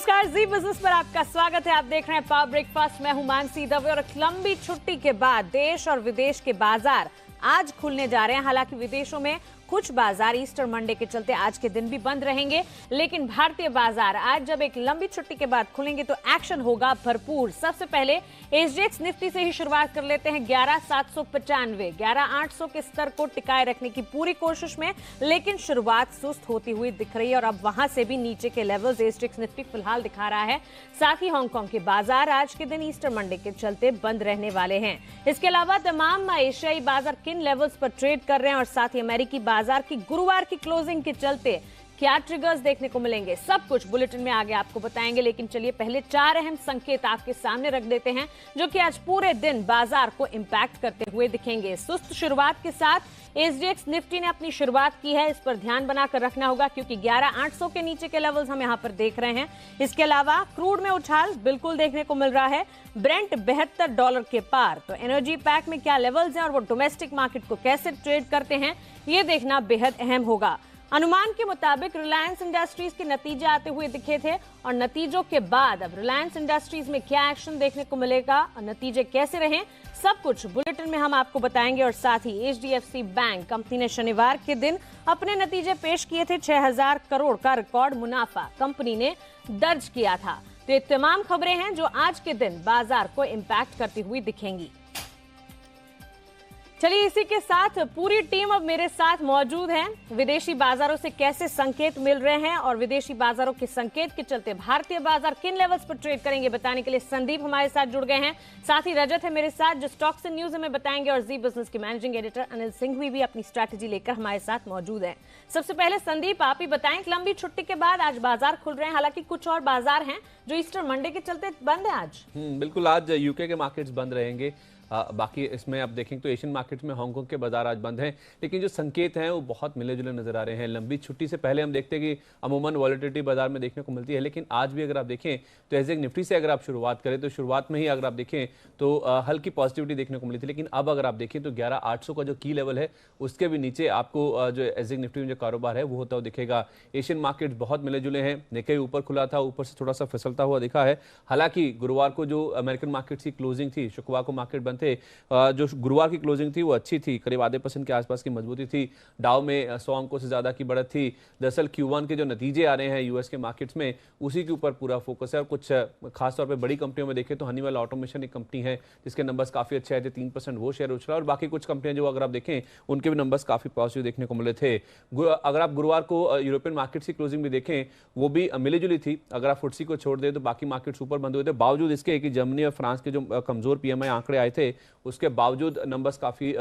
नमस्कार, जी बिजनेस पर आपका स्वागत है। आप देख रहे हैं पावर ब्रेकफास्ट। मैं हूं मानसी दवे और एक लंबी छुट्टी के बाद देश और विदेश के बाजार आज खुलने जा रहे हैं। हालांकि विदेशों में कुछ बाजार ईस्टर मंडे के चलते आज के दिन भी बंद रहेंगे, लेकिन भारतीय बाजार आज जब एक लंबी छुट्टी के बाद खुलेंगे तो एक्शन होगा भरपूर। सबसे पहले एसजीएक्स निफ्टी से ही शुरुआत कर लेते हैं। 11,795 11,800 के स्तर को टिकाए रखने की पूरी कोशिश में, लेकिन शुरुआत सुस्त होती हुई दिख रही है और अब वहां से भी नीचे के लेवल्स एसजीएक्स निफ्टी फिलहाल दिखा रहा है। साथ ही हांगकांग के बाजार आज के दिन ईस्टर मंडे के चलते बंद रहने वाले हैं। इसके अलावा तमाम एशियाई बाजार किन लेवल्स पर ट्रेड कर रहे हैं और साथ ही अमेरिकी बाजार की गुरुवार की क्लोजिंग के चलते क्या ट्रिगर्स देखने को मिलेंगे, सब कुछ बुलेटिन में आगे आपको बताएंगे। लेकिन चलिए पहले 4 अहम संकेत आपके सामने रख देते हैं जो कि आज पूरे दिन बाजार को इंपैक्ट करते हुए दिखेंगे। सुस्त शुरुआत के साथ एसजीएक्स निफ्टी ने अपनी शुरुआत की है, इस पर ध्यान बनाकर रखना होगा क्योंकि 11,800 के नीचे के लेवल्स हम यहां पर देख रहे हैं। इसके अलावा क्रूड में उछाल बिल्कुल देखने को मिल रहा है। ब्रेंट $72 के पार। तो एनर्जी पैक में क्या लेवल्स हैं और वो डोमेस्टिक मार्केट को कैसे ट्रेड करते हैं, ये देखना बेहद अहम होगा। अनुमान के मुताबिक रिलायंस इंडस्ट्रीज के नतीजे आते हुए दिखे थे और नतीजों के बाद अब रिलायंस इंडस्ट्रीज में क्या एक्शन देखने को मिलेगा और नतीजे कैसे रहे, सब कुछ बुलेटिन में हम आपको बताएंगे। और साथ ही एचडीएफसी बैंक कंपनी ने शनिवार के दिन अपने नतीजे पेश किए थे। 6,000 करोड़ का रिकॉर्ड मुनाफा कंपनी ने दर्ज किया था। तो ये तमाम खबरें हैं जो आज के दिन बाजार को इंपैक्ट करती हुई दिखेंगी। चलिए इसी के साथ पूरी टीम अब मेरे साथ मौजूद है। विदेशी बाजारों से कैसे संकेत मिल रहे हैं और विदेशी बाजारों के संकेत के चलते भारतीय बाजार किन लेवल्स पर ट्रेड करेंगे, बताने के लिए संदीप हमारे साथ जुड़ गए हैं। साथ ही रजत है मेरे साथ जो स्टॉक्स एंड न्यूज हमें बताएंगे और जी बिजनेस के मैनेजिंग एडिटर अनिल सिंघवी भी अपनी स्ट्रैटेजी लेकर हमारे साथ मौजूद है। सबसे पहले संदीप आप ही बताएं, लंबी छुट्टी के बाद आज बाजार खुल रहे हैं। हालांकि कुछ और बाजार हैं जो ईस्टर मंडे के चलते बंद है आज। बिल्कुल, आज यूके के मार्केट्स बंद रहेंगे। बाकी इसमें आप देखें तो एशियन मार्केट्स में हांगकांग के बाजार आज बंद हैं, लेकिन जो संकेत हैं वो बहुत मिले जुले नजर आ रहे हैं। लंबी छुट्टी से पहले हम देखते हैं कि अमूमन वॉलेटिलिटी बाजार में देखने को मिलती है, लेकिन आज भी अगर आप देखें तो एसजीएक्स निफ्टी से अगर आप शुरुआत करें तो शुरुआत में ही अगर आप देखें तो हल्की पॉजिटिविटी देखने को मिली थी। लेकिन अब अगर आप देखें तो 11,800 का जो की लेवल है उसके भी नीचे आपको जो एसजीएक्स निफ्टी में जो कारोबार है वो होता हुआ दिखेगा। एशियन मार्केट बहुत मिले जुले हैं। निक्केई ऊपर खुला था, ऊपर से थोड़ा सा फिसलता हुआ दिखा है। हालांकि गुरुवार को जो अमेरिकन मार्केट की क्लोजिंग थी, शुक्रवार को मार्केट बंद थे, जो गुरुवार की क्लोजिंग थी वो अच्छी थी, करीब आधे % के आसपास की मजबूती थी। डाउ में 100 अंकों से ज्यादा की बढ़त थी। दरअसल Q1 के जो नतीजे आ रहे हैं यूएस के मार्केट्स में उसी के ऊपर पूरा फोकस है। और कुछ खासतौर पे बड़ी कंपनियों में देखें तो हनीवेल ऑटोमेशन एक कंपनी है जिसके नंबर्स काफी अच्छे आए थे, 3% वो शेयर उछला। और बाकी कुछ कंपनियां जो अगर आप देखें उनके भी नंबर्स काफी पॉजिटिव देखने को मिले थे। अगर आप गुरुवार को यूरोपियन मार्केट्स की क्लोजिंग भी देखें वो भी मिली जुली थी। अगर आप फुटसी को छोड़ दें तो बाकी मार्केट्स ऊपर बंद हुए थे, बावजूद इसके कि जर्मनी और फ्रांस के जो कमजोर पीएमआई आंकड़े आए थे उसके बावजूद नंबर्स काफी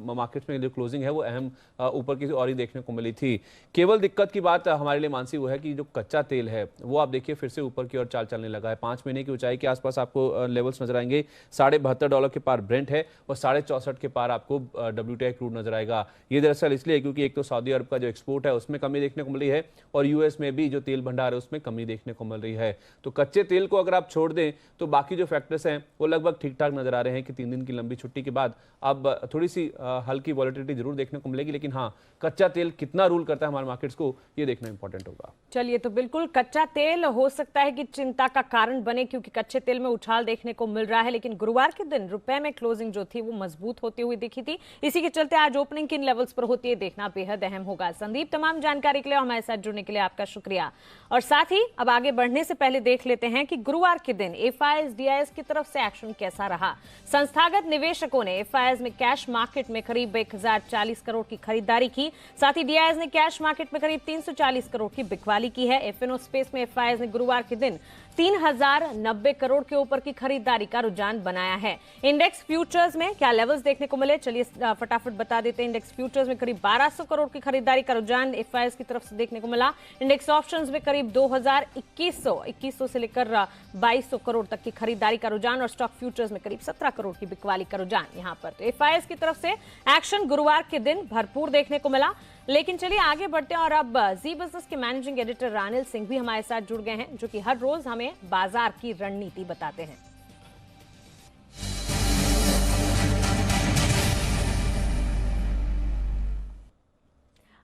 मार्केट्स में जो क्लोजिंग है वो अहम ऊपर की और ही देखने को मिली थी। केवल दिक्कत की बात हमारे लिए मानसी वो है कि जो कच्चा तेल है वो आप देखिए फिर से ऊपर की ओर चाल चलने लगा है। 5 महीने की ऊंचाई के आसपास आपको लेवल्स नजर आएंगे। $72 के पार ब्रेंट है और 64.5 के पार आपको WTI क्रूड नजर आएगा। ये दरअसल इसलिए क्योंकि एक तो सऊदी अरब का जो एक्सपोर्ट है उसमें कमी देखने को मिली है और यूएस में भी जो तेल भंडार है उसमें कमी देखने को मिल रही है। तो कच्चे तेल को अगर आप छोड़ दें तो बाकी जो फैक्टर्स हैं वो लगभग ठीक ठाक नजर आ रहे हैं कि 3 दिन की लंबी छुट्टी के बाद अब थोड़ी सी हल्की वॉलेटिलिटी जरूर देखने को मिलेगी। लेकिन हाँ, कच्चा तेल कितना रूल करता है हमारे मार्केट्स को ये देखना इंपॉर्टेंट होगा। चलिए, तो बिल्कुल कच्चा तेल हो सकता है कि चिंता का कारण बने क्योंकि कच्चे तेल में उछाल देखने को मिल रहा है। लेकिन गुरुवार के दिन रुपए में क्लोजिंग जो थी वो मजबूत होती हुई दिखी थी। इसी के चलते आज ओपनिंग किन लेवल्स पर होती है देखना बेहद अहम होगा। संदीप, तमाम जानकारी के लिए हमारे साथ जुड़ने के लिए आपका शुक्रिया। और साथ ही अब आगे बढ़ने से पहले देख लेते हैं कि गुरुवार के दिन एफआईएस डीआईएस की तरफ से एक्शन कैसा रहा। संस्थागत निवेशकों ने एफआईएस में कैश मार्केट में करीब 1,040 करोड़ की खरीदारी की। साथ ही डीआईएस ने कैश मार्केट में करीब 340 करोड़ की बिकवाली की है। एफएनओ स्पेस में एफआईएस ने गुरुवार के दिन 3,090 करोड़ के ऊपर की खरीदारी का रुझान बनाया है। इंडेक्स फ्यूचर्स में क्या लेवल्स देखने को मिले, चलिए फटाफट बता देते हैं। इंडेक्स फ्यूचर्स में करीब 1,200 करोड़ की खरीदारी का रुझान एफआईएस की तरफ से देखने को मिला। इंडेक्स ऑप्शंस में करीब 2,2100 से लेकर 2,200 करोड़ तक की खरीदारी का रुझान और स्टॉक फ्यूचर्स में करीब 17 करोड़ की बिकवाली का रुझान यहाँ पर। तो एफआईएस की तरफ से एक्शन गुरुवार के दिन भरपूर देखने को मिला। लेकिन चलिए आगे बढ़ते हैं और अब जी बिजनेस के मैनेजिंग एडिटर अनिल सिंह भी हमारे साथ जुड़ गए हैं जो कि हर रोज हमें बाजार की रणनीति बताते हैं।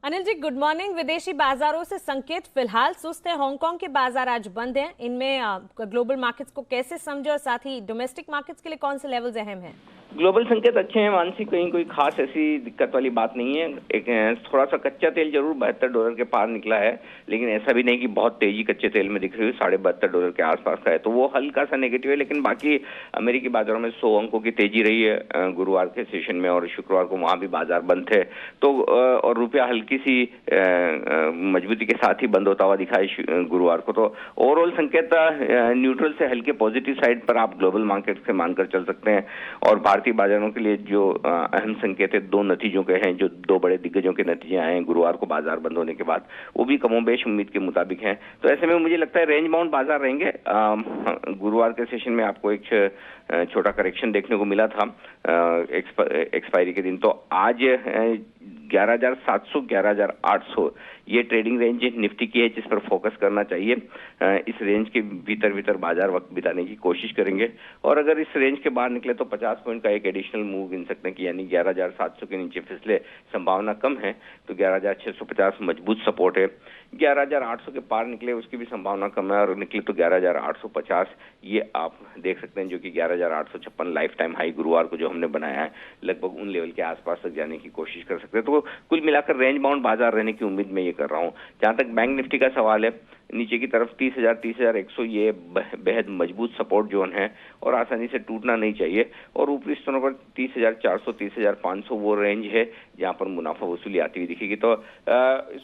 Anil ji, good morning. विदेशी बाजारों से संकेत फिलहाल सुस्त है, हांगकांग के बाजार आज बंद हैं। इनमें ग्लोबल मार्केट्स को कैसे समझे और साथ ही डोमेस्टिक मार्केट्स के लिए कौन से लेवल्स अहम हैं? ग्लोबल संकेत अच्छे हैं मानसी, कहीं कोई खास ऐसी दिक्कत वाली बात नहीं है। एक थोड़ा सा कच्चा तेल जरूर $72 के पार निकला है, लेकिन ऐसा भी नहीं कि बहुत तेजी कच्चे तेल में दिख रही है। $72.5 के आसपास का है, तो वो हल्का सा नेगेटिव है। लेकिन बाकी अमेरिकी बाजारों में 100 अंकों की तेजी रही है गुरुवार के सेशन में, और शुक्रवार को वहां भी बाजार बंद थे। तो और रुपया हल्की सी मजबूती के साथ ही बंद होता हुआ दिखा है गुरुवार को। तो ओवरऑल संकेत न्यूट्रल से हल्के पॉजिटिव साइड पर आप ग्लोबल मार्केट से मानकर चल सकते हैं। और भारतीय बाजारों के लिए जो अहम संकेत है, दो नतीजों के हैं, जो दो बड़े दिग्गजों के नतीजे आए हैं गुरुवार को बाजार बंद होने के बाद, वो भी कमोबेश उम्मीद के मुताबिक हैं। तो ऐसे में मुझे लगता है रेंज बाउंड बाजार रहेंगे। गुरुवार के सेशन में आपको एक छोटा करेक्शन देखने को मिला था एक्सपायरी के दिन। तो आज 11,700 11,800 ये ट्रेडिंग रेंज निफ्टी की है, जिस पर फोकस करना चाहिए। इस रेंज के भीतर बाजार वक्त बिताने की कोशिश करेंगे, और अगर इस रेंज के बाहर निकले तो 50 पॉइंट का एक एडिशनल मूव गिन सकते हैं कि यानी 11,700 के नीचे फिसले संभावना कम है, तो 11,650 मजबूत सपोर्ट है। 11,800 के पार निकले उसकी भी संभावना कम है, और निकले तो 11,850 ये आप देख सकते हैं, जो कि 11,856 लाइफ टाइम हाई गुरुवार को जो हमने बनाया है, लगभग उन लेवल के आसपास तक जाने की कोशिश कर सकते हैं। तो कुल मिलाकर रेंज बाउंड बाजार रहने की उम्मीद मैं ये कर रहा हूं। जहां तक बैंक निफ्टी का सवाल है, नीचे की तरफ 30,000 30,100 ये बेहद मजबूत सपोर्ट जोन है, और आसानी से टूटना नहीं चाहिए। और ऊपरी स्तरों पर 30,400 30,500 वो रेंज है जहां पर मुनाफा वसूली आती हुई दिखेगी। तो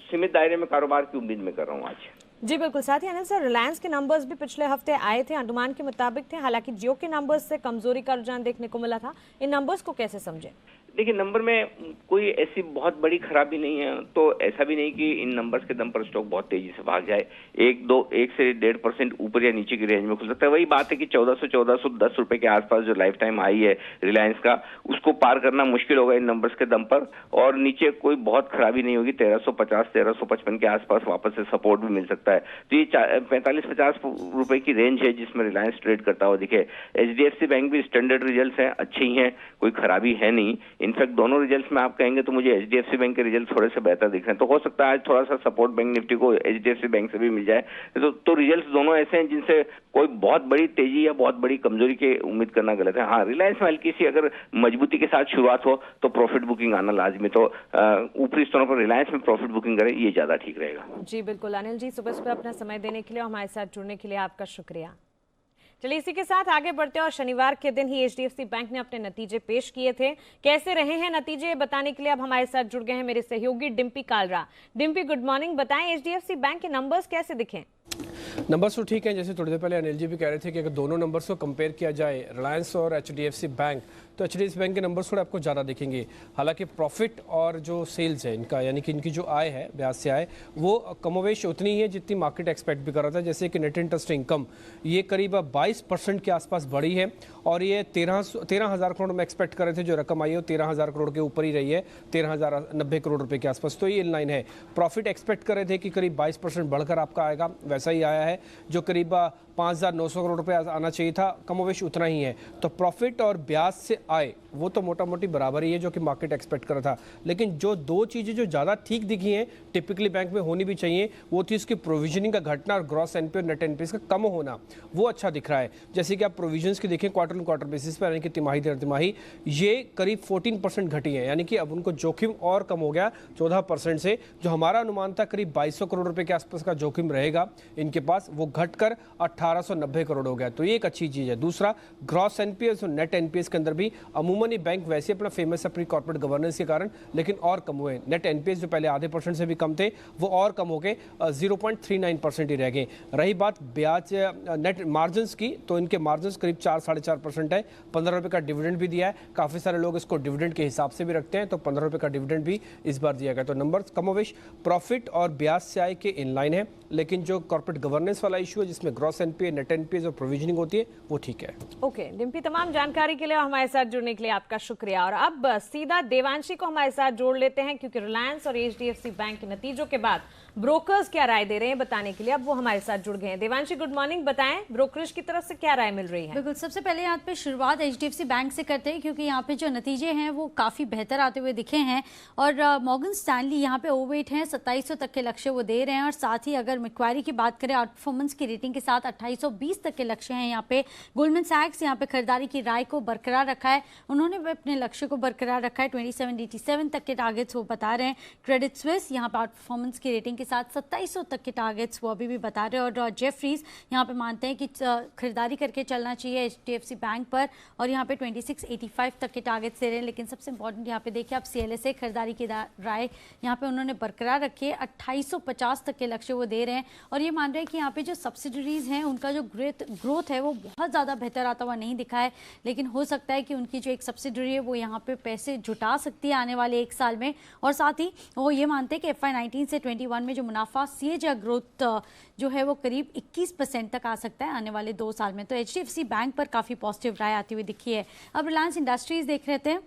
सीमित दायरे में कारोबार की उम्मीद मैं कर रहा हूँ आज। जी बिल्कुल। साथ ही अनिल सर, रिलायंस के नंबर्स भी पिछले हफ्ते आए थे, अनुमान के मुताबिक थे। हालांकि जियो के नंबर्स से कमजोरी का रुझान देखने को मिला था। इन नंबर्स को कैसे समझें? देखिए, नंबर में कोई ऐसी बहुत बड़ी खराबी नहीं है, तो ऐसा भी नहीं कि इन नंबर्स के दम पर स्टॉक बहुत तेजी से भाग जाए। 1 से 1.5% ऊपर या नीचे की रेंज में खुल सकता है। वही बात है कि 1410 रुपए के आसपास जो लाइफ टाइम हाई है रिलायंस का, उसको पार करना मुश्किल होगा इन नंबर्स के दम पर, और नीचे कोई बहुत खराबी नहीं होगी। 1350 1355 के आसपास वापस से सपोर्ट भी मिल सकता है। तो ये 45-50 रुपए की रेंज है जिसमें रिलायंस ट्रेड करता हुआ दिखे। एचडीएफसी बैंक भी स्टैंडर्ड रिजल्ट हैं, अच्छे ही हैं, कोई खराबी है नहीं। इनफैक्ट दोनों रिजल्ट्स में आप कहेंगे तो मुझे एचडीएफसी बैंक के रिजल्ट थोड़े से बेहतर दिख रहे हैं। तो हो सकता है आज थोड़ा सा सपोर्ट बैंक निफ्टी को एचडीएफसी बैंक से भी मिल जाए। तो रिजल्ट्स दोनों ऐसे हैं जिनसे कोई बहुत बड़ी तेजी या बहुत बड़ी कमजोरी की उम्मीद करना गलत है। हाँ, रिलायंस में हल्की सी अगर मजबूती के साथ शुरुआत हो तो प्रॉफिट बुकिंग आना लाजमी। तो ऊपरी स्तरों पर रिलायंस में प्रॉफिट बुकिंग करें, ये ज्यादा ठीक रहेगा। जी बिल्कुल। अनिल जी, सुबह अपना समय देने के लिए, हमारे साथ जुड़ने के लिए आपका शुक्रिया। चलिए इसी के साथ आगे बढ़ते हैं। और शनिवार के दिन ही एचडीएफसी बैंक ने अपने नतीजे पेश किए थे। कैसे रहे हैं नतीजे, बताने के लिए अब हमारे साथ जुड़ गए हैं मेरे सहयोगी डिम्पी कालरा। Dimpy, good morning. बताएं एचडीएफसी बैंक के नंबर्स कैसे दिखे? नंबर्स तो ठीक हैं, जैसे थोड़ी देर पहले अनिल जी भी कह रहे थे कि अगर दोनों नंबर्स को कंपेयर किया जाए, रिलायंस और एचडीएफसी बैंक, तो एचडीएफसी बैंक के नंबर्स थोड़े आपको ज़्यादा दिखेंगे। हालांकि प्रॉफिट और जो सेल्स है इनका, यानी कि इनकी जो आय है ब्याज से आय, वो कमोवेश उतनी ही है जितनी मार्केट एक्सपेक्ट भी कर रहा था। जैसे कि नेट इंटरेस्ट इनकम ये करीब 22% के आसपास बढ़ी है, और ये 13,000 करोड़ में एक्सपेक्ट कर रहे थे। जो रकम आई है वो 13,000 करोड़ के ऊपर ही रही है, 13,090 करोड़ रुपये के आसपास। तो ये इनलाइन है। प्रॉफिट एक्सपेक्ट कर रहे थे कि करीब 22% बढ़कर आपका आएगा, वैसा ही आया है। जो करीब 5,900 करोड़ रुपए आना चाहिए था, कमोवेश उतना ही है। तो प्रॉफिट और ब्याज से आय वो तो मोटा मोटी बराबर ही है जो कि मार्केट एक्सपेक्ट कर रहा था। लेकिन जो दो चीज़ें जो ज़्यादा ठीक दिखी हैं, टिपिकली बैंक में होनी भी चाहिए, वो थी उसकी प्रोविजनिंग का घटना और ग्रॉस एनपीए और नेट एनपीए का कम होना, वो अच्छा दिख रहा है। जैसे कि आप प्रोविजंस की देखें क्वार्टर ऑन क्वार्टर बेसिस पर, यानी कि तिमाही दर तिमाही, ये करीब 14% घटी है, यानी कि अब उनको जोखिम और कम हो गया 14% से। जो हमारा अनुमान था करीब 2200 करोड़ रुपए के आसपास का जोखिम रहेगा इनके पास, वो घटकर 1890 करोड़ हो गया। तो ये एक अच्छी चीज़ है। दूसरा, ग्रॉस एनपीएस और नेट एनपीएस के अंदर भी अमूमन ये बैंक वैसे अपना फेमस है अपनी कॉर्पोरेट गवर्नेंस के कारण, लेकिन और कम हुए। नेट एनपीएस जो पहले आधे % से भी कम थे, वो और कम हो गए, 0.39% ही रह गए। रही बात ब्याज नेट मार्जिन की, तो इनके मार्जिन करीब 4-4.5% है। 15 रुपये का डिविडेंड भी दिया है। काफ़ी सारे लोग इसको डिविडेंड के हिसाब से भी रखते हैं, तो 15 रुपये का डिविडेंड भी इस बार दिया गया। तो नंबर कमोवेश प्रॉफिट और ब्याज से आय के इनलाइन है, लेकिन जो कॉर्पोरेट गवर्नेंस वाला इशू है जिसमें ग्रॉस एनपीए नेट एनपीए और प्रोविजनिंग होती है, वो ठीक है। ओके डिम्पी, तमाम जानकारी के लिए हमारे साथ जुड़ने के लिए आपका शुक्रिया। और अब सीधा देवांशी को हमारे साथ जोड़ लेते हैं, क्योंकि रिलायंस और एचडीएफसी बैंक के नतीजों के बाद ब्रोकर्स क्या राय दे रहे हैं बताने के लिए अब वो हमारे साथ जुड़ गए हैं। Devanshi, good morning. बताएं ब्रोकरेज की तरफ से क्या राय मिल रही है? बिल्कुल, सबसे पहले यहाँ पे शुरुआत HDFC बैंक से करते हैं क्योंकि यहाँ पे जो नतीजे हैं वो काफ़ी बेहतर आते हुए दिखे हैं और मॉर्गन स्टैनली यहाँ पे ओवरवेट हैं, 2700 तक के लक्ष्य वो दे रहे हैं और साथ ही अगर मैक्वारी की बात करें आउट परफॉर्मेंस की रेटिंग के साथ 2820 तक के लक्ष्य हैं यहाँ पे। गोल्डमैन सैक्स यहाँ पे खरीदारी की राय को बरकरार रखा है, उन्होंने भी अपने लक्ष्य को बरकरार रखा है, 2787 तक के टारगेट्स वो बता रहे हैं। क्रेडिट स्विस यहाँ पे आउट परफॉर्मेंस की रेटिंग के साथ 2700 तक के टारगेट्स वो अभी भी बता रहे हैं और जेफरीज यहाँ पे मानते हैं कि खरीदारी करके चलना चाहिए HDFC बैंक पर और यहाँ पे 2685 तक के टारगेट्स दे रहे हैं। लेकिन सबसे इंपॉर्टेंट यहाँ पे देखिए आप CLSA खरीदारी की राय यहाँ पे उन्होंने बरकरार रखी है, 2850 तक के लक्ष्य वो दे रहे हैं और ये मान रहे हैं कि यहाँ पे जो सब्सिडरीज हैं उनका जो ग्रोथ है वो बहुत ज़्यादा बेहतर आता हुआ नहीं दिखा है, लेकिन हो सकता है कि उनकी जो एक सब्सिडरी है वो यहाँ पे पैसे जुटा सकती है आने वाले 1 साल में। और साथ ही वो ये मानते हैं कि FY19 से 21 में जो मुनाफा CAGR ग्रोथ जो है वो करीब 21% तक आ सकता है आने वाले 2 साल में। तो HDFC बैंक पर काफ़ी पॉजिटिव राय आती हुई दिखी है। अब रिलायंस इंडस्ट्रीज देख रहे थे।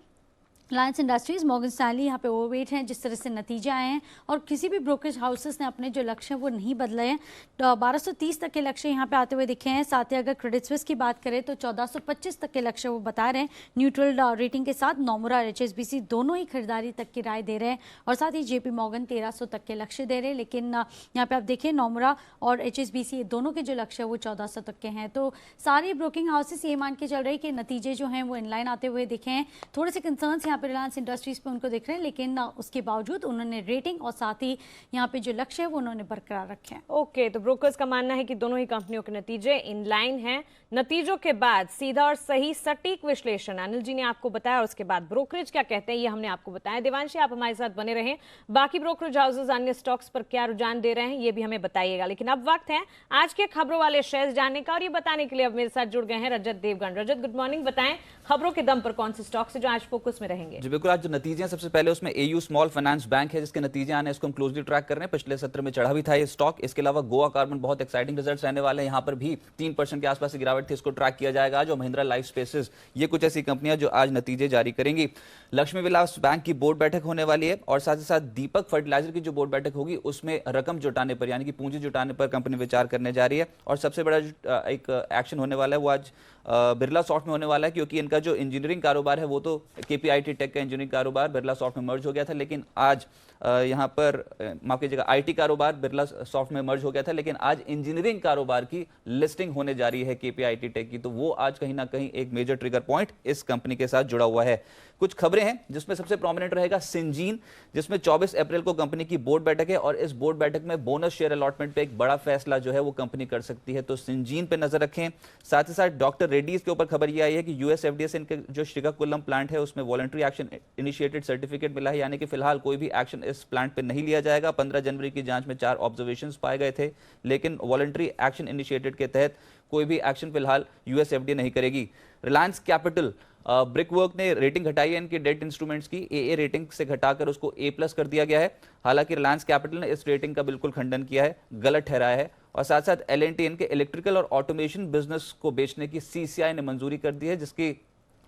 रिलायंस इंडस्ट्रीज, मॉर्गन स्टैनली यहाँ पे ओवरवेट हैं जिस तरह से नतीजे आए हैं और किसी भी ब्रोकरेज हाउसेस ने अपने जो लक्ष्य हैं वो नहीं बदले हैं। तो 1230 तक के लक्ष्य यहाँ पे आते हुए दिखे हैं। साथ ही अगर क्रेडिट स्विस की बात करें तो 1425 तक के लक्ष्य वो बता रहे हैं न्यूट्रल रेटिंग के साथ। नोमुरा और HSBC दोनों ही खरीदारी तक की राय दे रहे हैं और साथ ही JP मॉर्गन 1300 तक के लक्ष्य दे रहे हैं। लेकिन यहाँ पे आप देखिए नोमुरा और HSBC दोनों के जो लक्ष्य है वो 1400 तक के हैं। तो सारे ब्रोकिंग हाउसेस ये मान के चल रहे हैं कि नतीजे जो हैं वो इनलाइन आते हुए दिखे हैं। थोड़े से कंसर्न्स यहाँ पे रिलायंस इंडस्ट्रीज पे उनको देख रहे हैं, लेकिन उसके बावजूद उन्होंने रेटिंग और साथ ही यहाँ पे जो लक्ष्य है वो उन्होंने बरकरार रखे हैं। ओके, तो ब्रोकर्स का मानना है कि दोनों ही कंपनियों के नतीजे इन लाइन हैं। नतीजों के बाद सीधा और सही सटीक विश्लेषण अनिल जी ने आपको बताया और उसके बाद ब्रोकरेज क्या कहते हैं ये हमने आपको बताया। देवांशी, आप हमारे साथ बने रहें। बाकी ब्रोकरेज हाउसेस अन्य स्टॉक्स पर क्या रुझान दे रहे हैं ये भी हमें बताइएगा। लेकिन अब वक्त है आज के खबरों वाले शेयर्स जानने का और ये बताने के लिए अब मेरे साथ जुड़ गए हैं रजत देवगन। रजत, गुड मॉर्निंग। बताएं खबरों के दम पर कौन से स्टॉक्स है जो आज फोकस में रहेंगे? जी बिल्कुल, आज जो नतीजे हैं सबसे पहले उसमें AU स्मॉल फाइनेंस बैंक है जिसके नतीजे आने इसको हम क्लोजली ट्रैक कर रहे हैं। पिछले सत्र में चढ़ा भी था ये स्टॉक। इसके अलावा गोवा कार्बन बहुत एक्साइटिंग रिजल्ट्स रहने वाले हैं, यहाँ पर भी 3% के आसपास की गिरावट थी, इसको ट्रैक किया जाएगा आज। और महिंद्रा लाइफ स्पेसेस, ये कुछ ऐसी कंपनियां जो आज नतीजे जारी करेंगी। लक्ष्मी विलास बैंक की बोर्ड बैठक होने वाली है और साथ ही साथ दीपक फर्टिलाइजर की जो बोर्ड बैठक होगी उसमें रकम जुटाने पर यानी कि पूंजी जुटाने पर कंपनी विचार करने जा रही है। और सबसे बड़ा एक एक्शन होने वाला है वो आज बिरला सॉफ्ट में होने वाला है क्योंकि इनका जो इंजीनियरिंग कारोबार है वो तो KPIT टेक का इंजीनियरिंग कारोबार बिरला सॉफ्ट में मर्ज हो गया था, लेकिन आज यहाँ पर माफ कीजिएगा IT कारोबार बिरला सॉफ्ट में मर्ज हो गया था, लेकिन आज इंजीनियरिंग कारोबार की लिस्टिंग होने जा रही है KPIT टेक की। तो वो आज कहीं ना कहीं एक मेजर ट्रिगर पॉइंट इस कंपनी के साथ जुड़ा हुआ है। कुछ खबरें हैं जिसमें सबसे प्रोमिनेंट रहेगा सिंजीन, जिसमें 24 अप्रैल को कंपनी की बोर्ड बैठक है और इस बोर्ड बैठक में बोनस शेयर अलॉटमेंट पे एक बड़ा फैसला जो है वो कंपनी कर सकती है। तो सिंजीन पे नजर रखें। साथ ही साथ डॉक्टर रेड्डीज के ऊपर खबर ये आई है कि US FDA से इनके जो श्रीकाकुलम प्लांट है उसमें वॉलंटरी एक्शन इनिशिएटेड सर्टिफिकेट मिला है, यानी कि फिलहाल कोई भी एक्शन इस प्लांट पे नहीं लिया जाएगा। 15 जनवरी की जांच में 4 ऑब्जर्वेशंस पाए गए थे, लेकिन वॉलंटरी एक्शन इनिशिएटेड के तहत कोई भी एक्शन फिलहाल US FDA नहीं करेगी। रिलायंस कैपिटल, ब्रिकवर्क ने रेटिंग घटाई है इनके डेट इंस्ट्रूमेंट्स की, AA रेटिंग से घटाकर उसको A+ कर दिया गया है। हालांकि रिलायंस कैपिटल ने इस रेटिंग का बिल्कुल खंडन किया है, गलत ठहराया है। और साथ साथ L&T इनके इलेक्ट्रिकल और ऑटोमेशन बिजनेस को बेचने की CCI ने मंजूरी कर दी है जिसकी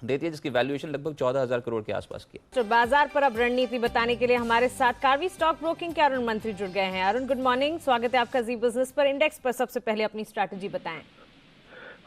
देती है, जिसकी वैल्यूएशन लगभग 14,000 करोड़ के आसपास की। तो बाजार पर अब रणनीति बताने के लिए हमारे साथ कार्वी स्टॉक ब्रोकिंग के अरुण मंत्री जुड़ गए हैं। अरुण, गुड मॉर्निंग, स्वागत है आपका जी बिजनेस पर। इंडेक्स पर सबसे पहले अपनी स्ट्रैटेजी बताएं।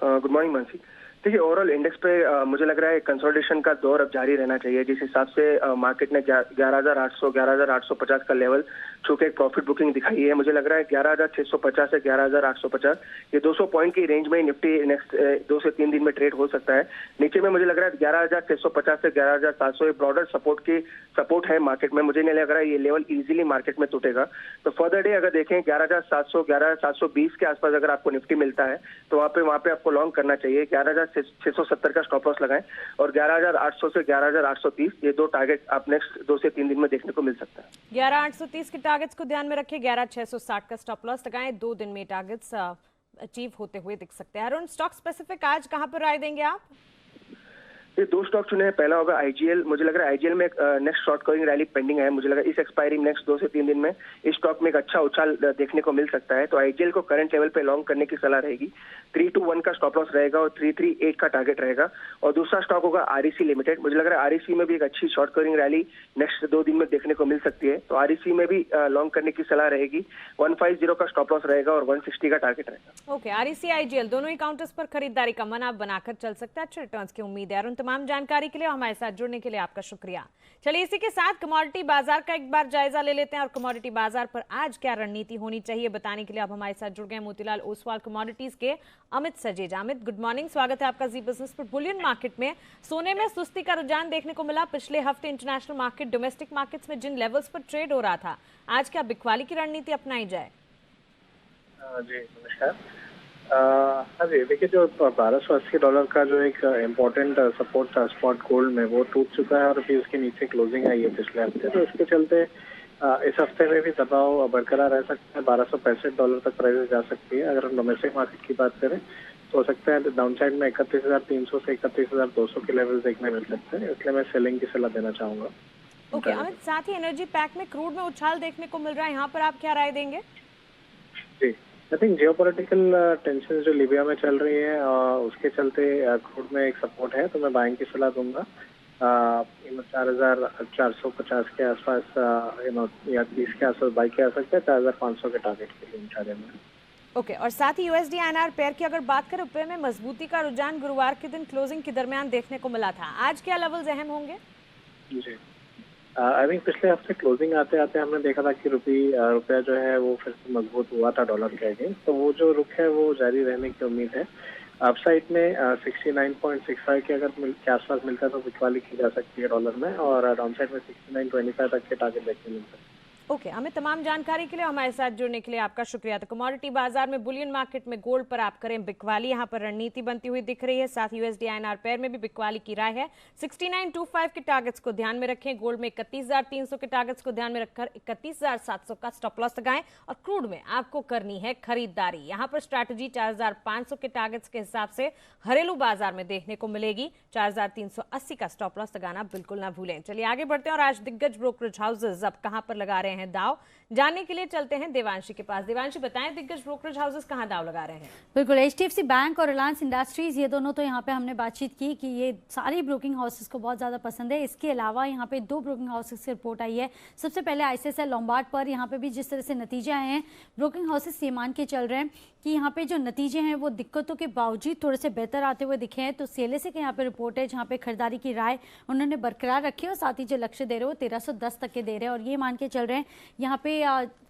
Good morning Mansi. देखिए, ओवरऑल इंडेक्स पे मुझे लग रहा है कंसोलिडेशन का दौर अब जारी रहना चाहिए। जिस हिसाब से मार्केट ने 11,800 11,850 का लेवल छू के एक प्रॉफिट बुकिंग दिखाई है, मुझे लग रहा है 11,650 से 11,850 ये 200 पॉइंट की रेंज में निफ्टी नेक्स्ट 2 से 3 दिन में ट्रेड हो सकता है। नीचे में मुझे लग रहा है 11,650 से 11,700 ये ब्रॉडर सपोर्ट है मार्केट में। मुझे नहीं लग रहा है ये लेवल इजीली मार्केट में टूटेगा। तो फर्दर डे अगर देखें 11,700 11,720 के आसपास अगर आपको निफ्टी मिलता है तो वहाँ पे आपको लॉन्ग करना चाहिए। 11,670 का स्टॉप लॉस लगाएं और 11,800 से 11,830 ये 2 टारगेट आप नेक्स्ट 2 से 3 दिन में देखने को मिल सकता है। 11,830 के टारगेट्स को ध्यान में रखें, 11,660 का स्टॉप लॉस लगाएं। 2 दिन में टारगेट्स अचीव होते हुए दिख सकते हैं। अरुण, स्टॉक स्पेसिफिक आज कहां पर राय देंगे आप? ये 2 स्टॉक चुने हैं। पहला होगा आईजीएल। मुझे लग रहा है आईजीएल में next short covering rally pending है। मुझे लगा इस एक्सपायरी नेक्स्ट 2 से 3 दिन में इस स्टॉक में एक अच्छा उछाल देखने को मिल सकता है। तो आईजीएल को करंट लेवल पे लॉन्ग करने की सलाह रहेगी। 321 का स्टॉप लॉस रहेगा और 338 का टारगेट रहेगा। और दूसरा स्टॉक होगा आरईसी लिमिटेड। मुझे लग रहा है आरईसी में भी एक अच्छी शॉर्ट कवरिंग रैली नेक्स्ट 2 दिन में देखने को मिल सकती है। तो आरईसी में भी लॉन्ग करने की सलाह रहेगी। 150 का स्टॉप लॉस रहेगा और 160 का टारगेट रहेगा। ओके, आरईसी आईजीएल दोनों ही काउंटर्स पर खरीदारी का मन आप बनाकर चल सकते हैं। अच्छे रिटर्न्स की उम्मीद है और उन तमाम जानकारी के लिए हमारे साथ जुड़ने के लिए आपका शुक्रिया। चलिए इसी के साथ कमोडिटी बाजार का एक बार जायजा ले लेते हैं और कमोडिटी बाजार पर आज क्या रणनीति होनी चाहिए बताने के लिए अब हमारे साथ जुड़ गए मोतीलाल ओसवाल कमोडिटीज के अमित सजेजा। अमित, गुड मॉर्निंग, स्वागत है आपका जी बिजनेस पर। बुलियन मार्केट में सोने में सुस्ती का रुझान देखने को मिला। पिछले हफ्ते इंटरनेशनल मार्केट डोमेस्टिक मार्केट्स में जिन लेवल्स पर ट्रेड हो रहा था, आज क्या बिकवाली की रणनीति अपनाई जाए? जी नमस्कार। हाँ जी, देखिए जो $1280 का जो एक इम्पोर्टेंट सपोर्ट था स्पॉट गोल्ड में, वो टूट चुका है और अभी उसके नीचे क्लोजिंग आई है पिछले हफ्ते। तो इसके चलते इस हफ्ते में भी दबाव बरकरार रह सकता है। $1265 तक प्राइस जा सकती है। अगर हम डोमेस्टिक मार्केट की बात करें तो हो सकता है डाउन साइड में 31,300 से 31,200 के लेवल देखने मिल सकते हैं। इसलिए मैं सेलिंग की सलाह देना चाहूंगा। ओके अमित, साथ ही एनर्जी पैक में क्रूड में उछाल देखने को मिल रहा है, यहाँ पर आप क्या राय देंगे? जी, आई थिंक जियोपॉलिटिकल टेंशन जो लीबिया में चल रही है उसके चलते क्रूड में एक सपोर्ट है, तो मैं बाइंग की सलाह दूंगा। 4,450 के आसपास या 30 के आसपास बाई किया जा सकता है 4,500 के टारगेट के लिए इंट्राडे में। ओके और साथ ही यूएसडी आईएनआर पेयर की अगर बात करें, रुपए में मजबूती का रुझान गुरुवार के दिन क्लोजिंग के दरमियान देखने को मिला था। आज क्या लेवल्स अहम होंगे? जी, आई थिंक पिछले हफ्ते क्लोजिंग आते आते हमने देखा था कि रुपया जो है वो फिर से मजबूत हुआ था डॉलर के अगेंस्ट। तो वो जो रुख है वो जारी रहने की उम्मीद है। अपसाइड में 69.65 के अगर के आसपास मिलता है तो बिकवाली की जा सकती है डॉलर में, और डाउन साइड में 69.25 तक के टारगेट देखने मिल सकते हैं। ओके हमें तमाम जानकारी के लिए हमारे साथ जुड़ने के लिए आपका शुक्रिया। तो कमोडिटी बाजार में बुलियन मार्केट में गोल्ड पर आप करें बिकवाली, यहाँ पर रणनीति बनती हुई दिख रही है। साथ ही यूएसडी आईएनआर पेयर में भी बिकवाली की राय है। 6925 के टारगेट्स को ध्यान में रखें। गोल्ड में 31,300 के टारगेट्स को ध्यान में रखकर 31,700 का स्टॉप लॉस लगाएं और क्रूड में आपको करनी है खरीदारी। यहाँ पर स्ट्रैटेजी 4,500 के टारगेट्स के हिसाब से घरेलू बाजार में देखने को मिलेगी। 4,380 का स्टॉप लॉस लगाना बिल्कुल ना भूलें। चलिए आगे बढ़ते हैं और आज दिग्गज ब्रोकरेज हाउसेज अब कहां पर लगा रहे हैं दाव, जानने के लिए चलते हैं देवांशी के पास। देवांशी, बताएं दिग्गज ब्रोकरेज हाउसेस कहां दाव लगा रहे हैं? बिल्कुल, एचडीएफसी बैंक और रिलायंस इंडस्ट्रीज, ये दोनों तो यहाँ पे हमने बातचीत की कि ये सारी ब्रोकिंग हाउसेस को बहुत ज़्यादा पसंद है। इसके अलावा यहाँ पे 2 ब्रोकिंग हाउसेस की रिपोर्ट आई है। सबसे पहले आईसीआईसीआई लोम्बार्ड पर यहाँ पे भी जिस तरह से नतीजे आए हैं, ब्रोकिंग हाउसेस ये मान के चल रहे हैं कि यहाँ पे जो नतीजे हैं वो दिक्कतों के बावजूद थोड़े से बेहतर आते हुए दिखे हैं। तो सीएलएसए के यहाँ पे रिपोर्ट है जहाँ पे खरीदारी की राय उन्होंने बरकरार रखी है और साथ ही जो लक्ष्य दे रहे हैं वो 1310 तक के दे रहे हैं। और ये मान के चल रहे हैं यहाँ पे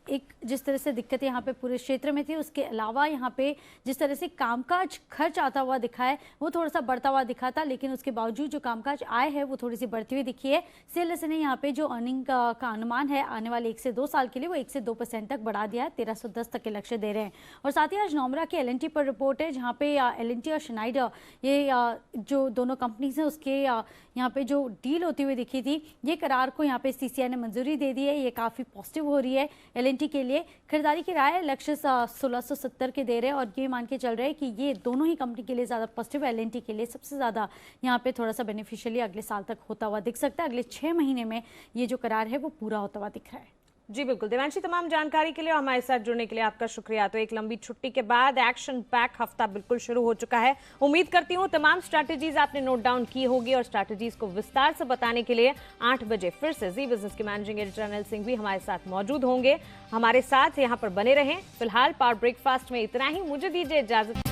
एक जिस तरह से दिक्कत यहाँ पे पूरे क्षेत्र में थी, उसके अलावा यहाँ पे जिस तरह से कामकाज खर्च आता हुआ दिखा है वो थोड़ा सा बढ़ता हुआ दिखा था, लेकिन उसके बावजूद जो कामकाज आय है वो थोड़ी सी बढ़ती हुई दिखी है। सीएलएसए ने यहाँ पे जो अर्निंग का अनुमान है आने वाले 1 से 2 साल के लिए वो 1 से 2% तक बढ़ा दिया है। 1310 तक के लक्ष्य दे रहे हैं। और साथ ही आज नोमरा के एलएनटी पर रिपोर्ट है जहाँ पे एलएनटी और श्नाइडर ये जो दोनों कंपनीज हैं उसके यहाँ पे जो डील होती हुई दिखी थी, ये करार को यहाँ पे सीसीआई ने मंजूरी दे दी है। ये काफ़ी पॉजिटिव हो रही है एलएनटी के लिए। खरीदारी की राय लक्ष्य 1670 के दे रहे हैं और ये मान के चल रहे हैं कि ये दोनों ही कंपनी के लिए ज़्यादा पॉजिटिव है। एलएनटी के लिए सबसे ज़्यादा यहाँ पे थोड़ा सा बेनिफिशियली अगले साल तक होता हुआ दिख सकता है। अगले 6 महीने में ये जो करार है वो पूरा होता हुआ दिख रहा है। जी बिल्कुल देवांशी, तमाम जानकारी के लिए और हमारे साथ जुड़ने के लिए आपका शुक्रिया। तो एक लंबी छुट्टी के बाद एक्शन पैक हफ्ता बिल्कुल शुरू हो चुका है। उम्मीद करती हूँ तमाम स्ट्रैटेजीज आपने नोट डाउन की होगी और स्ट्रैटेजीज को विस्तार से बताने के लिए 8 बजे फिर से जी बिजनेस के मैनेजिंग एडिटर अनिल सिंह भी हमारे साथ मौजूद होंगे। हमारे साथ यहाँ पर बने रहें। फिलहाल पावर ब्रेकफास्ट में इतना ही, मुझे दीजिए इजाजत।